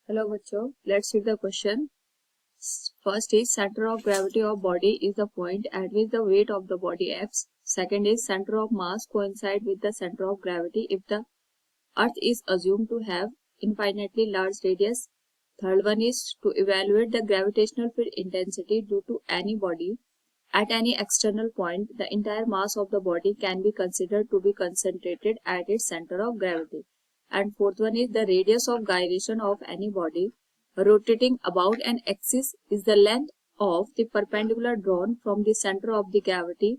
Hello बच्चों, let's read the question. First is center of gravity of body is the point at which the weight of the body acts. Second is center of mass coincide with the center of gravity if the earth is assumed to have infinitely large radius. Third one is to evaluate the gravitational field intensity due to any body at any external point. The entire mass of the body can be considered to be concentrated at its center of gravity. And fourth one is the radius of gyration of any body rotating about an axis is the length of the perpendicular drawn from the center of the gravity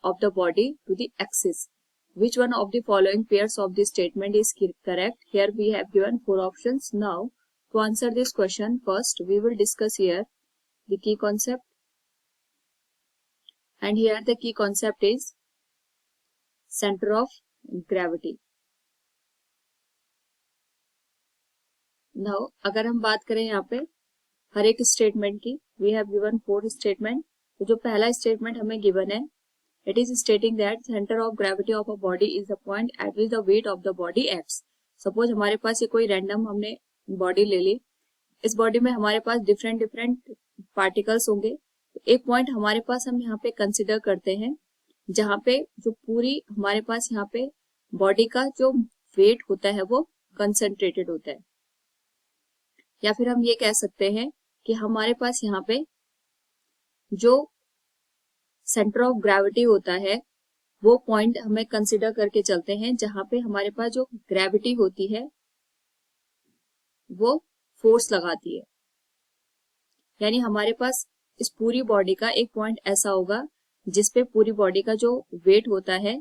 of the body to the axis. Which one of the following pairs of this statement is correct? Here we have given four options. Now, to answer this question, first we will discuss here the key concept. And here the key concept is center of gravity. Now, अगर हम बात करें यहाँ पे हर एक statement की, we have given 4 statement. तो जो पहला स्टेटमेंट हमें गिवन है, it is stating that centre of gravity of a body is the point eight which the weight of the body acts. Suppose हमारे पास ये कोई रैंडम हमने बॉडी ले ली. इस बॉडी में हमारे पास डिफरेंट डिफरेंट पार्टिकल्स होंगे. तो एक पॉइंट हमारे पास हम यहाँ पे कंसिडर करते हैं जहाँ पे जो पूरी हमारे पास यहाँ पे बॉडी का जो वेट होता है वो कंसंट्रेटेड होता है. या फिर हम ये कह सकते हैं कि हमारे पास यहाँ पे जो सेंटर ऑफ ग्रेविटी होता है वो पॉइंट हमें कंसिडर करके चलते हैं जहां पे हमारे पास जो ग्रेविटी होती है वो फोर्स लगाती है. यानी हमारे पास इस पूरी बॉडी का एक पॉइंट ऐसा होगा जिसपे पूरी बॉडी का जो वेट होता है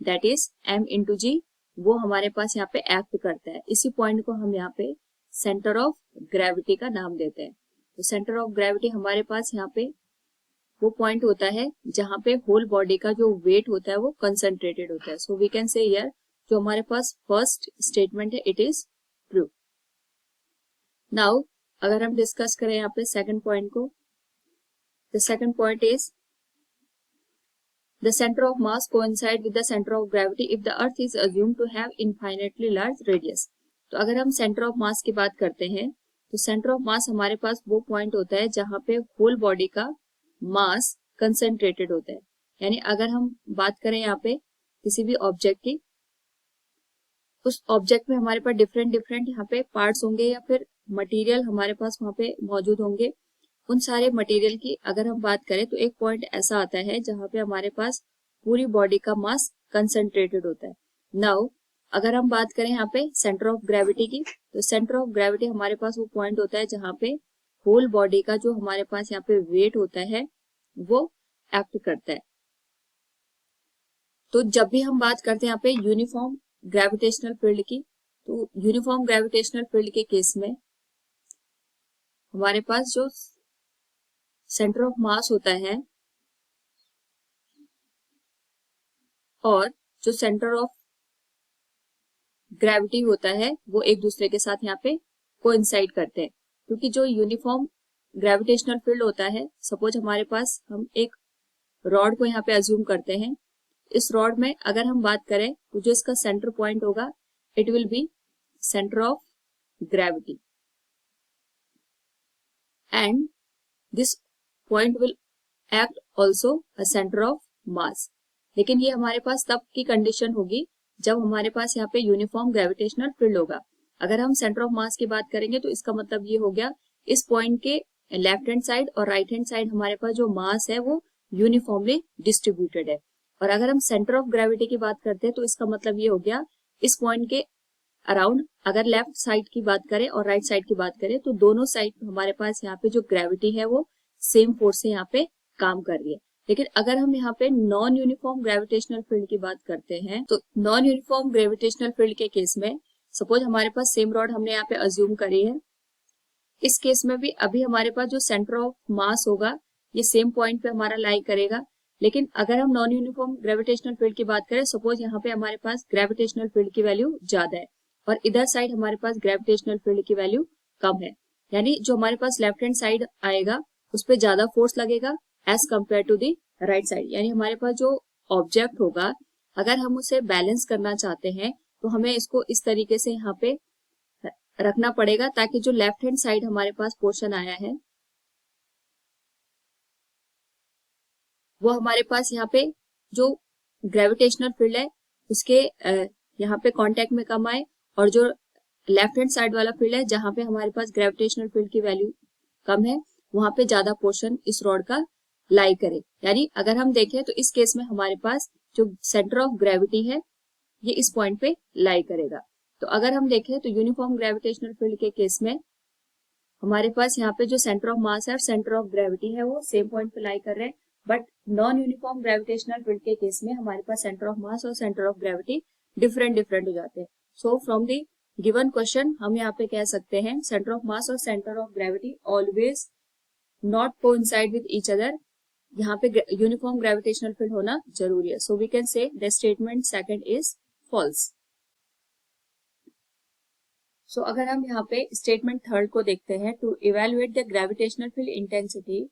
दैट इज m/g, वो हमारे पास यहाँ पे एक्ट करता है. इसी पॉइंट को हम यहाँ पे सेंटर ऑफ ग्रेविटी का नाम देते हैं. तो सेंटर ऑफ ग्रेविटी हमारे पास यहाँ पे वो पॉइंट होता है जहां पे होल बॉडी का जो वेट होता है वो कंसंट्रेटेड होता है. So we can say here जो हमारे पास फर्स्ट स्टेटमेंट है इट इज ट्रू. नाउ अगर हम डिस्कस करें यहाँ पे सेकंड पॉइंट को, the second point is the centre of mass coincide with the centre of gravity if the earth is assumed to have infinitely large radius. तो अगर हम centre of मास की बात करते हैं तो सेंटर ऑफ मास हमारे पास वो पॉइंट होता है जहां पे होल बॉडी का मास कंसंट्रेटेड होता है. यानी अगर हम बात करें यहाँ पे किसी भी ऑब्जेक्ट की, उस ऑब्जेक्ट में हमारे पास डिफरेंट डिफरेंट यहाँ पे पार्ट्स होंगे या फिर मटेरियल हमारे पास वहां पे मौजूद होंगे. उन सारे मटेरियल की अगर हम बात करें तो एक पॉइंट ऐसा आता है जहां पे हमारे पास पूरी बॉडी का मास कंसंट्रेटेड होता है. नाउ अगर हम बात करें यहाँ पे सेंटर ऑफ ग्रेविटी की, तो सेंटर ऑफ ग्रेविटी हमारे पास वो पॉइंट होता है जहां पे होल बॉडी का जो हमारे पास यहाँ पे वेट होता है वो एक्ट करता है. तो जब भी हम बात करते हैं यहाँ पे यूनिफॉर्म ग्रेविटेशनल फील्ड की, तो यूनिफॉर्म ग्रेविटेशनल फील्ड के केस में हमारे पास जो सेंटर ऑफ मास होता है और जो सेंटर ऑफ ग्रेविटी होता है वो एक दूसरे के साथ यहाँ पे कोइंसाइड करते हैं. क्योंकि जो यूनिफॉर्म ग्रेविटेशनल फील्ड होता है, सपोज हमारे पास हम एक रॉड को यहाँ पे अज्यूम करते हैं. इस रॉड में अगर हम बात करें तो जो इसका सेंटर पॉइंट होगा it will be centre of gravity and this point will act also a centre of मास. लेकिन ये हमारे पास तब की कंडीशन होगी जब हमारे पास यहाँ पे यूनिफॉर्म ग्रेविटेशनल फील्ड होगा. अगर हम सेंटर ऑफ मास की बात करेंगे तो इसका मतलब ये हो गया इस पॉइंट के लेफ्ट हैंड साइड और राइट हैंड साइड हमारे पास जो मास है वो यूनिफॉर्मली डिस्ट्रीब्यूटेड है. और अगर हम सेंटर ऑफ ग्रेविटी की बात करते हैं तो इसका मतलब ये हो गया इस पॉइंट के अराउंड अगर लेफ्ट साइड की बात करें और राइट साइड की बात करें तो दोनों साइड हमारे पास यहाँ पे जो ग्रेविटी है वो सेम फोर्स से यहाँ पे काम कर रही है. लेकिन अगर हम यहाँ पे नॉन यूनिफॉर्म ग्रेविटेशनल फील्ड की बात करते हैं तो नॉन यूनिफॉर्म ग्रेविटेशनल फील्ड के केस में सपोज हमारे पास सेम रॉड हमने यहाँ पे अज्यूम करी है. इस केस में भी अभी हमारे पास जो सेंटर ऑफ मास होगा ये सेम पॉइंट पे हमारा लाई करेगा. लेकिन अगर हम नॉन यूनिफॉर्म ग्रेविटेशनल फील्ड की बात करें, सपोज यहाँ पे हमारे पास ग्रेविटेशनल फील्ड की वैल्यू ज्यादा है और इधर साइड हमारे पास ग्रेविटेशनल फील्ड की वैल्यू कम है. यानी जो हमारे पास लेफ्ट हैंड साइड आएगा उस पर ज्यादा फोर्स लगेगा as compared to the right side. यानी हमारे पास जो ऑब्जेक्ट होगा अगर हम उसे बैलेंस करना चाहते हैं तो हमें इसको इस तरीके से यहाँ पे रखना पड़ेगा ताकि जो लेफ्ट हैंड साइड हमारे पास पोर्शन आया है वो हमारे पास यहाँ पे जो ग्रेविटेशनल फील्ड है उसके यहाँ पे कांटेक्ट में कम आए, और जो लेफ्ट हैंड साइड वाला फील्ड है जहां पे हमारे पास ग्रेविटेशनल फील्ड की वैल्यू कम है वहां पे ज्यादा पोर्शन इस रॉड का लाई करे। यानी अगर हम देखें तो इस केस में हमारे पास जो सेंटर ऑफ ग्रेविटी है ये इस पॉइंट पे लाई करेगा। तो अगर हम देखें तो यूनिफॉर्म ग्रेविटेशनल फील्ड के केस में हमारे पास यहाँ पे जो सेंटर ऑफ मास है और सेंटर ऑफ ग्रेविटी है वो सेम पॉइंट पे लाई कर रहे हैं, but non uniform gravitational field के केस में हमारे पास सेंटर ऑफ मास और सेंटर ऑफ ग्रेविटी डिफरेंट हो जाते हैं। सो फ्रॉम द गिवन क्वेश्चन हम यहाँ पे कह सकते हैं सेंटर ऑफ मास और centre of gravity always not coincide with each other, यहाँ पे यूनिफॉर्म ग्रेविटेशनल फील्ड होना जरूरी है। So we can say the statement second is false. So अगर हम यहाँ पे स्टेटमेंट थर्ड को देखते हैं, to evaluate the gravitational field intensity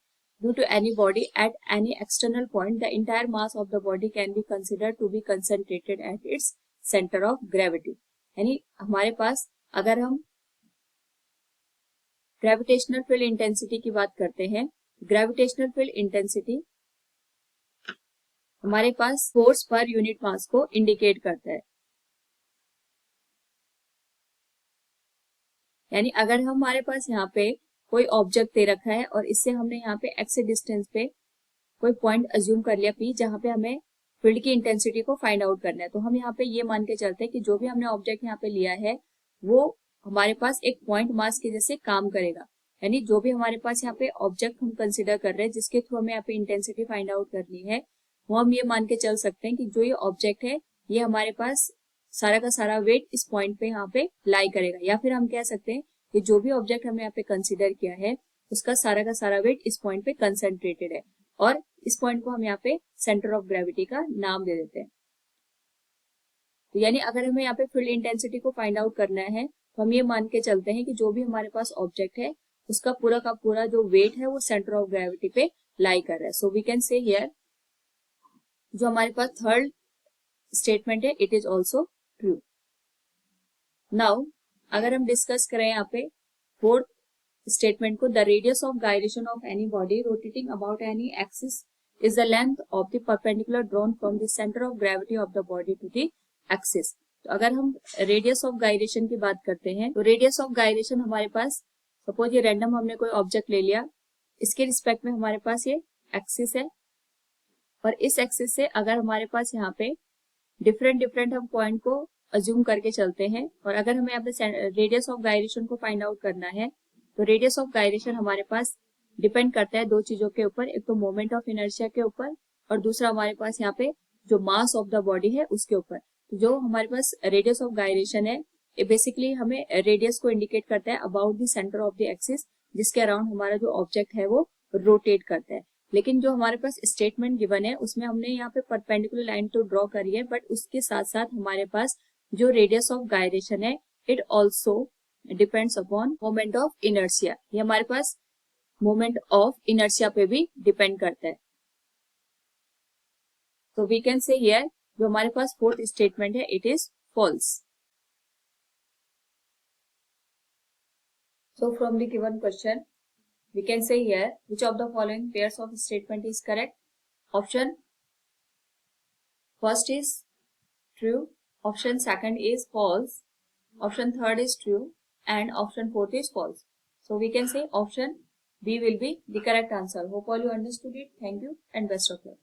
due to any body at any external point the entire mass of the body can be considered to be concentrated at its centre of gravity. यानी हमारे पास अगर हम gravitational field intensity की बात करते हैं, gravitational field intensity हमारे पास force per unit mass को इंडिकेट करता है। यानी अगर हमारे पास यहाँ पे कोई ऑब्जेक्ट दे रखा है और इससे हमने यहाँ पे एक्स डिस्टेंस पे कोई पॉइंट अज्यूम कर लिया पी जहाँ पे हमें फील्ड की इंटेंसिटी को फाइंड आउट करना है, तो हम यहाँ पे ये मान के चलते हैं कि जो भी हमने ऑब्जेक्ट यहाँ पे लिया है वो हमारे पास एक पॉइंट मास के जैसे काम करेगा। यानी जो भी हमारे पास यहाँ पे ऑब्जेक्ट हम कंसिडर कर रहे हैं जिसके थ्रू हमें यहाँ पे इंटेंसिटी फाइंड आउट करनी है, वो हम ये मान के चल सकते हैं कि जो ये ऑब्जेक्ट है ये हमारे पास सारा का सारा वेट इस पॉइंट पे यहाँ पे लाई करेगा। या फिर हम कह सकते हैं कि जो भी ऑब्जेक्ट हमने यहाँ पे कंसिडर किया है उसका सारा का सारा वेट इस पॉइंट पे कंसंट्रेटेड है, और इस पॉइंट को हम यहाँ पे सेंटर ऑफ ग्रेविटी का नाम दे देते हैं। तो यानी अगर हमें यहाँ पे फील्ड इंटेंसिटी को फाइंड आउट करना है तो हम ये मान के चलते हैं कि जो भी हमारे पास ऑब्जेक्ट है उसका पूरा का पूरा जो वेट है वो सेंटर ऑफ ग्रेविटी पे लाई कर रहा है। So we can say here जो हमारे पास थर्ड स्टेटमेंट है it is also true. Now अगर हम डिस्कस करें यहाँ पे फोर्थ स्टेटमेंट को, the radius of gyration of any body rotating about any axis is the length of the perpendicular drawn from the centre of gravity of the body to the axis. तो अगर हम radius of gyration की बात करते हैं तो radius of gyration हमारे पास, suppose ये रैंडम हमने कोई ऑब्जेक्ट ले लिया, इसके रिस्पेक्ट में हमारे पास ये एक्सिस है, और इस एक्सिस से अगर हमारे पास यहाँ पे डिफरेंट हम पॉइंट को अज्यूम करके चलते हैं, और अगर हमें यहाँ पे रेडियस ऑफ गायरेशन को फाइंड आउट करना है तो रेडियस ऑफ गायरेशन हमारे पास डिपेंड करता है दो चीजों के ऊपर, एक तो मोमेंट ऑफ इनर्शिया के ऊपर और दूसरा हमारे पास यहाँ पे जो मास ऑफ द बॉडी है उसके ऊपर। तो जो हमारे पास रेडियस ऑफ गायरेशन है ये बेसिकली हमें रेडियस को इंडिकेट करता है about the centre of the axis जिसके अराउंड हमारा जो ऑब्जेक्ट है वो रोटेट करता है। लेकिन जो हमारे पास स्टेटमेंट गिवन है उसमें हमने यहाँ पे परपेंडिकुलर लाइन तो ड्रॉ करी है, बट उसके साथ साथ हमारे पास जो रेडियस ऑफ गायरेशन है it also depends upon moment of inertia. ये हमारे पास मोमेंट ऑफ इनर्शिया पे भी डिपेंड करता है। तो वी कैन से हियर जो हमारे पास फोर्थ स्टेटमेंट है it is false. So from the given question we can say here which of the following pairs of statement is correct. Option first is true, option second is false, option third is true, and option fourth is false. So we can say option B will be the correct answer. Hope all you understood it. Thank you and best of luck.